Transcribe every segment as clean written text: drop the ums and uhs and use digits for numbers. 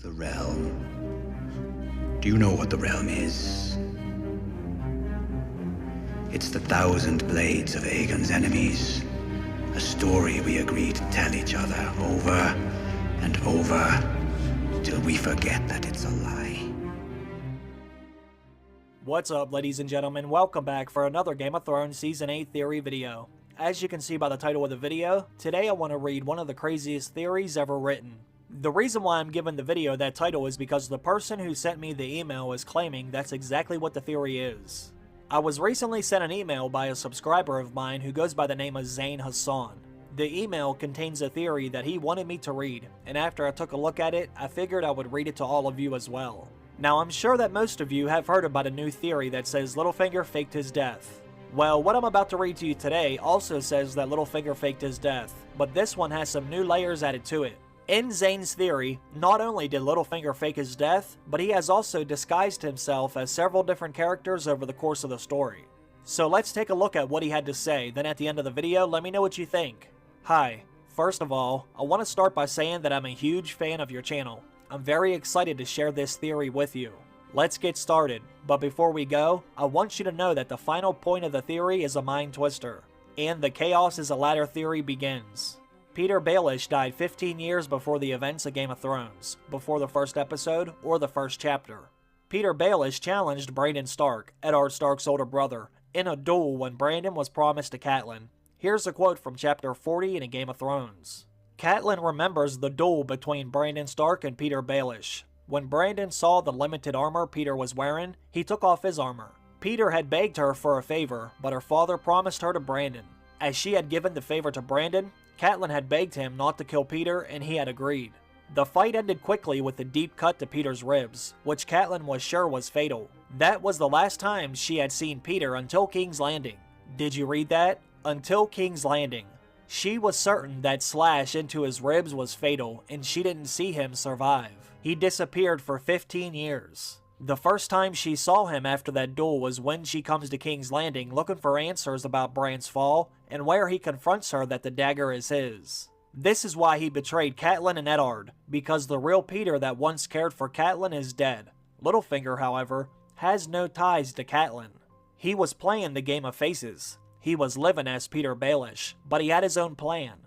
The Realm. Do you know what the Realm is? It's the 1,000 blades of Aegon's enemies. A story we agree to tell each other over and over till we forget that it's a lie. What's up, ladies and gentlemen? Welcome back for another Game of Thrones Season 8 theory video. As you can see by the title of the video, today I want to read one of the craziest theories ever written. The reason why I'm giving the video that title is because the person who sent me the email is claiming that's exactly what the theory is. I was recently sent an email by a subscriber of mine who goes by the name of Zain Hassan. The email contains a theory that he wanted me to read, and after I took a look at it, I figured I would read it to all of you as well. Now, I'm sure that most of you have heard about a new theory that says Littlefinger faked his death. Well, what I'm about to read to you today also says that Littlefinger faked his death, but this one has some new layers added to it. In Zain's theory, not only did Littlefinger fake his death, but he has also disguised himself as several different characters over the course of the story. So let's take a look at what he had to say, then at the end of the video, let me know what you think. Hi, first of all, I want to start by saying that I'm a huge fan of your channel. I'm very excited to share this theory with you. Let's get started, but before we go, I want you to know that the final point of the theory is a mind twister, and the chaos is a ladder theory begins. Petyr Baelish died 15 years before the events of Game of Thrones, before the first episode or the first chapter. Petyr Baelish challenged Brandon Stark, Eddard Stark's older brother, in a duel when Brandon was promised to Catelyn. Here's a quote from chapter 40 in A Game of Thrones. Catelyn remembers the duel between Brandon Stark and Petyr Baelish. When Brandon saw the limited armor Petyr was wearing, he took off his armor. Petyr had begged her for a favor, but her father promised her to Brandon. As she had given the favor to Brandon, Catelyn had begged him not to kill Petyr, and he had agreed. The fight ended quickly with a deep cut to Petyr's ribs, which Catelyn was sure was fatal. That was the last time she had seen Petyr until King's Landing. Did you read that? Until King's Landing. She was certain that slash into his ribs was fatal, and she didn't see him survive. He disappeared for 15 years. The first time she saw him after that duel was when she comes to King's Landing looking for answers about Bran's fall, and where he confronts her that the dagger is his. This is why he betrayed Catelyn and Eddard, because the real Petyr that once cared for Catelyn is dead. Littlefinger, however, has no ties to Catelyn. He was playing the game of faces. He was living as Petyr Baelish, but he had his own plan,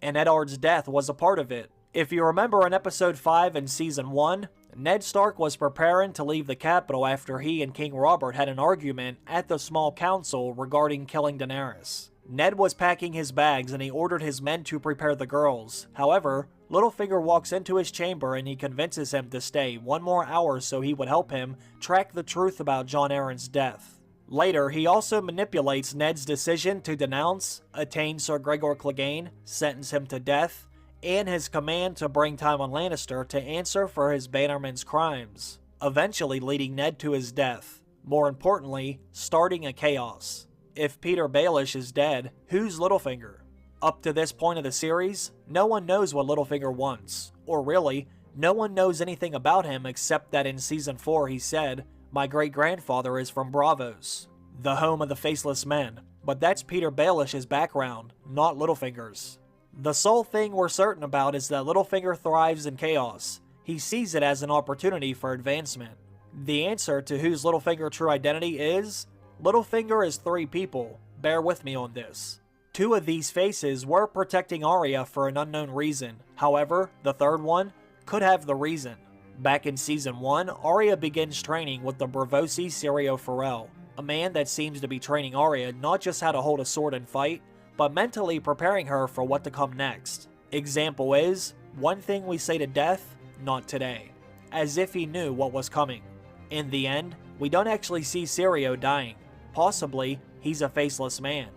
and Eddard's death was a part of it. If you remember in episode 5 in season 1, Ned Stark was preparing to leave the capital after he and King Robert had an argument at the small council regarding killing Daenerys. Ned was packing his bags and he ordered his men to prepare the girls. However, Littlefinger walks into his chamber and he convinces him to stay one more hour so he would help him track the truth about Jon Arryn's death. Later, he also manipulates Ned's decision to denounce, attain Sir Gregor Clegane, sentence him to death, and his command to bring Tywin Lannister to answer for his bannerman's crimes, eventually leading Ned to his death. More importantly, starting a chaos. If Petyr Baelish is dead, who's Littlefinger? Up to this point of the series, no one knows what Littlefinger wants, or really, no one knows anything about him except that in season 4 he said, "My great-grandfather is from Braavos, the home of the Faceless Men," but that's Petyr Baelish's background, not Littlefinger's. The sole thing we're certain about is that Littlefinger thrives in chaos. He sees it as an opportunity for advancement. The answer to whose Littlefinger's true identity is, Littlefinger is 3 people. Bear with me on this. 2 of these faces were protecting Arya for an unknown reason. However, the third one could have the reason. Back in season 1, Arya begins training with the Braavosi Syrio Forel, a man that seems to be training Arya not just how to hold a sword and fight, but mentally preparing her for what to come next. Example is, one thing we say to death, not today. As if he knew what was coming. In the end, we don't actually see Syrio dying. Possibly, he's a faceless man.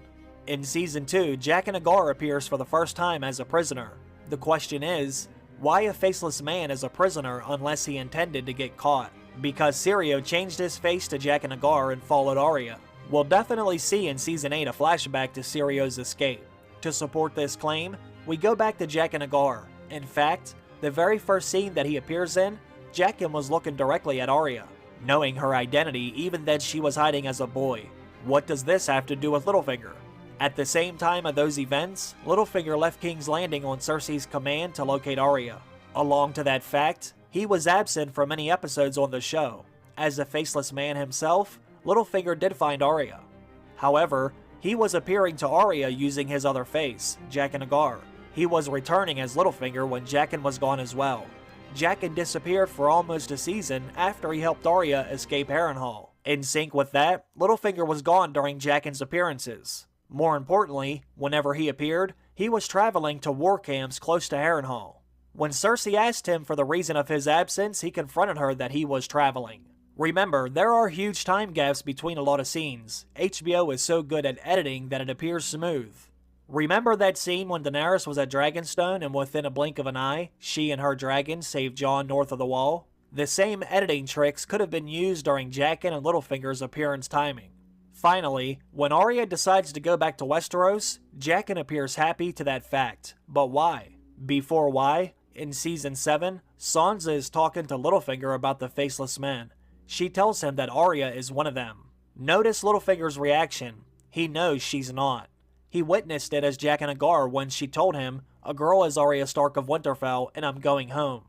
In season 2, Jaqen H'ghar appears for the first time as a prisoner. The question is, why a faceless man is a prisoner unless he intended to get caught? Because Syrio changed his face to Jaqen H'ghar and followed Arya. We'll definitely see in season 8 a flashback to Syrio's escape. To support this claim, we go back to Jaqen H'ghar. In fact, the very first scene that he appears in, Jaqen was looking directly at Arya, knowing her identity even that she was hiding as a boy. What does this have to do with Littlefinger? At the same time of those events, Littlefinger left King's Landing on Cersei's command to locate Arya. Along to that fact, He was absent for many episodes on the show. As a faceless man himself, Littlefinger did find Arya. However, he was appearing to Arya using his other face, Jaqen H'ghar. He was returning as Littlefinger when Jaqen was gone as well. Jaqen disappeared for almost a season after he helped Arya escape Harrenhal. In sync with that, Littlefinger was gone during Jaqen's appearances. More importantly, whenever he appeared, he was traveling to war camps close to Harrenhal. When Cersei asked him for the reason of his absence, he confronted her that he was traveling. Remember, there are huge time gaps between a lot of scenes. HBO is so good at editing that it appears smooth. Remember that scene when Daenerys was at Dragonstone and within a blink of an eye, she and her dragon saved Jon north of the Wall? The same editing tricks could have been used during Jaqen and Littlefinger's appearance timing. Finally, when Arya decides to go back to Westeros, Jaqen appears happy to that fact. But why? Before why, in Season 7, Sansa is talking to Littlefinger about the Faceless Men. She tells him that Arya is one of them. Notice Littlefinger's reaction. He knows she's not. He witnessed it as Jaqen H'ghar when she told him, "A girl is Arya Stark of Winterfell and I'm going home."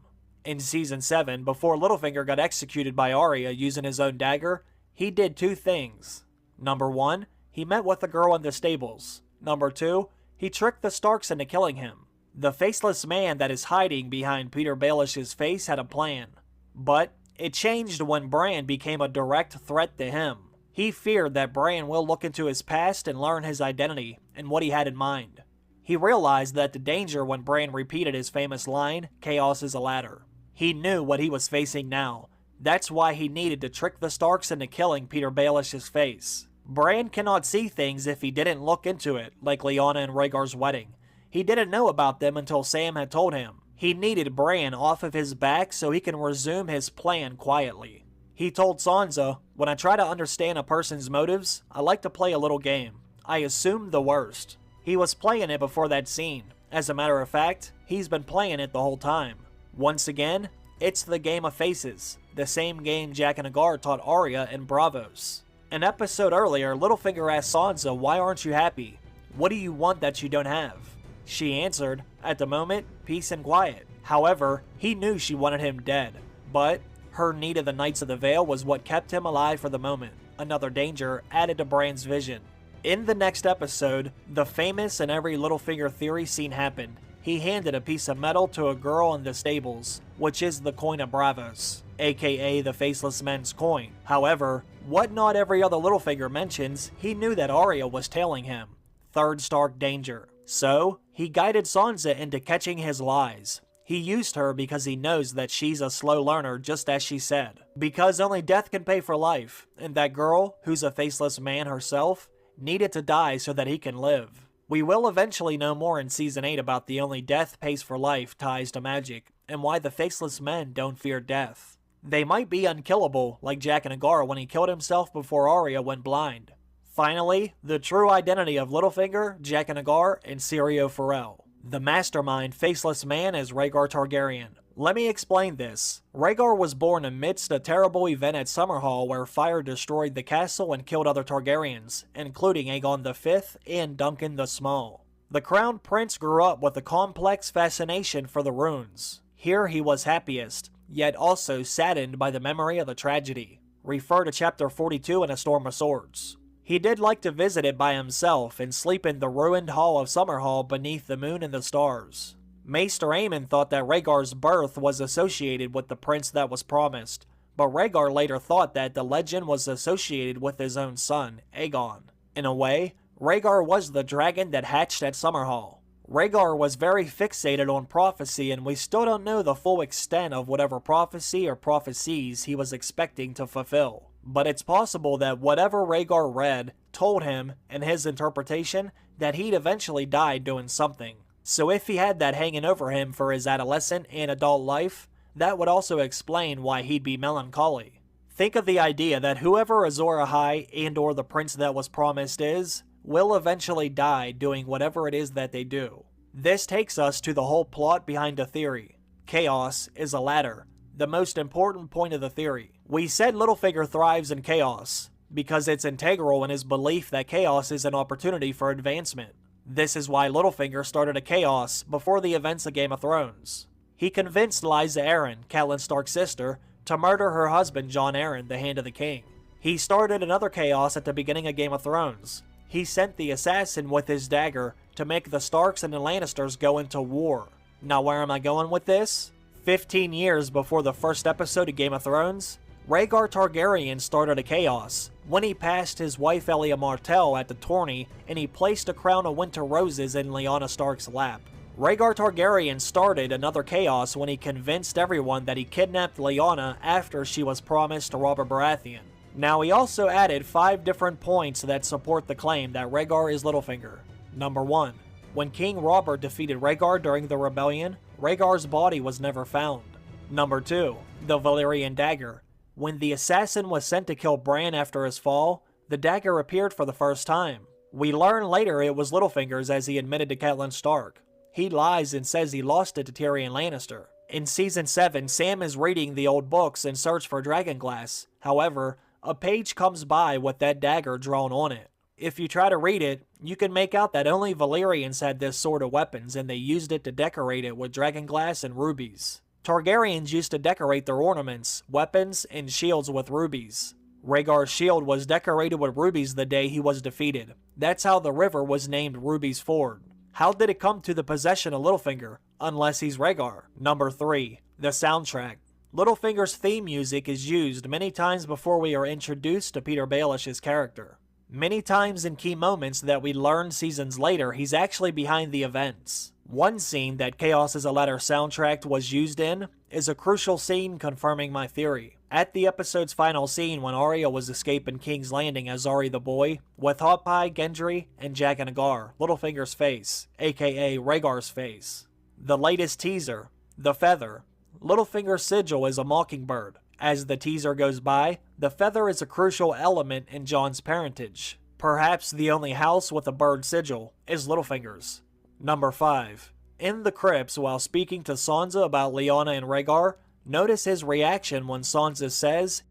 In Season 7, before Littlefinger got executed by Arya using his own dagger, he did two things. Number 1, he met with the girl in the stables. Number 2, he tricked the Starks into killing him. The faceless man that is hiding behind Petyr Baelish's face had a plan. But it changed when Bran became a direct threat to him. He feared that Bran will look into his past and learn his identity and what he had in mind. He realized that the danger when Bran repeated his famous line, "Chaos is a ladder." He knew what he was facing now. That's why he needed to trick the Starks into killing Petyr Baelish's face. Bran cannot see things if he didn't look into it, like Lyanna and Rhaegar's wedding. He didn't know about them until Sam had told him. He needed Bran off of his back so he can resume his plan quietly. He told Sansa, "When I try to understand a person's motives, I like to play a little game. I assume the worst." He was playing it before that scene. As a matter of fact, he's been playing it the whole time. Once again, it's the game of faces, the same game Jaqen H'ghar taught Arya in Braavos. An episode earlier, Littlefinger asked Sansa, "Why aren't you happy? What do you want that you don't have?" She answered, "At the moment, peace and quiet." However, he knew she wanted him dead, but her need of the Knights of the Vale was what kept him alive for the moment. Another danger added to Bran's vision. In the next episode, the famous and every Littlefinger theory scene happened. He handed a piece of metal to a girl in the stables, which is the coin of Braavos, aka the Faceless Men's coin. However, what not every other Littlefinger mentions, he knew that Arya was tailing him. Third Stark danger. So, he guided Sansa into catching his lies. He used her because he knows that she's a slow learner, just as she said. Because only death can pay for life, and that girl, who's a faceless man herself, needed to die so that he can live. We will eventually know more in Season 8 about the only death pays for life ties to magic, and why the Faceless Men don't fear death. They might be unkillable, like Jaqen H'ghar when he killed himself before Arya went blind. Finally, the true identity of Littlefinger, Jaqen H'ghar, and Syrio Forel. The mastermind Faceless Man is Rhaegar Targaryen. Let me explain this. Rhaegar was born amidst a terrible event at Summerhall where fire destroyed the castle and killed other Targaryens, including Aegon V and Duncan the Small. The Crown Prince grew up with a complex fascination for the runes. Here he was happiest, yet also saddened by the memory of the tragedy. Refer to Chapter 42 in A Storm of Swords. He did like to visit it by himself and sleep in the ruined hall of Summerhall beneath the moon and the stars. Maester Aemon thought that Rhaegar's birth was associated with the prince that was promised, but Rhaegar later thought that the legend was associated with his own son, Aegon. In a way, Rhaegar was the dragon that hatched at Summerhall. Rhaegar was very fixated on prophecy, and we still don't know the full extent of whatever prophecy or prophecies he was expecting to fulfill. But it's possible that whatever Rhaegar read told him, in his interpretation, that he'd eventually die doing something. So if he had that hanging over him for his adolescent and adult life, that would also explain why he'd be melancholy. Think of the idea that whoever Azor Ahai and or the prince that was promised is, will eventually die doing whatever it is that they do. This takes us to the whole plot behind the theory. Chaos is a ladder, the most important point of the theory. We said Littlefinger thrives in chaos, because it's integral in his belief that chaos is an opportunity for advancement. This is why Littlefinger started a chaos before the events of Game of Thrones. He convinced Lysa Arryn, Catelyn Stark's sister, to murder her husband Jon Arryn, the Hand of the King. He started another chaos at the beginning of Game of Thrones. He sent the assassin with his dagger to make the Starks and the Lannisters go into war. Now where am I going with this? 15 years before the first episode of Game of Thrones, Rhaegar Targaryen started a chaos when he passed his wife Elia Martell at the tourney and he placed a crown of winter roses in Lyanna Stark's lap. Rhaegar Targaryen started another chaos when he convinced everyone that he kidnapped Lyanna after she was promised to Robert Baratheon. Now he also added 5 different points that support the claim that Rhaegar is Littlefinger. Number 1. When King Robert defeated Rhaegar during the rebellion, Rhaegar's body was never found. Number 2. The Valyrian dagger. When the assassin was sent to kill Bran after his fall, the dagger appeared for the first time. We learn later it was Littlefinger's, as he admitted to Catelyn Stark. He lies and says he lost it to Tyrion Lannister. In Season 7, Sam is reading the old books in search for Dragonglass. However, a page comes by with that dagger drawn on it. If you try to read it, you can make out that only Valyrians had this sort of weapons and they used it to decorate it with dragonglass and rubies. Targaryens used to decorate their ornaments, weapons, and shields with rubies. Rhaegar's shield was decorated with rubies the day he was defeated. That's how the river was named Ruby's Ford. How did it come to the possession of Littlefinger, unless he's Rhaegar? Number 3. The soundtrack. Littlefinger's theme music is used many times before we are introduced to Peter Baelish's character. Many times in key moments that we learn seasons later, he's actually behind the events. One scene that Chaos is a Ladder soundtrack was used in is a crucial scene confirming my theory. At the episode's final scene when Arya was escaping King's Landing as Ari the Boy, with Hot Pie, Gendry, and Jaqen H'ghar, Littlefinger's face, aka Rhaegar's face. The latest teaser, The Feather. Littlefinger's sigil is a mockingbird. As the teaser goes by, the feather is a crucial element in Jon's parentage. Perhaps the only house with a bird sigil is Littlefinger's. Number 5. In the crypts, while speaking to Sansa about Lyanna and Rhaegar, notice his reaction when Sansa says,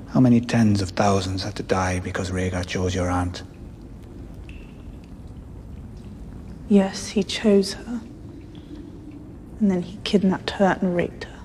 How many tens of thousands had to die because Rhaegar chose your aunt? Yes, he chose her. And then he kidnapped her and raped her.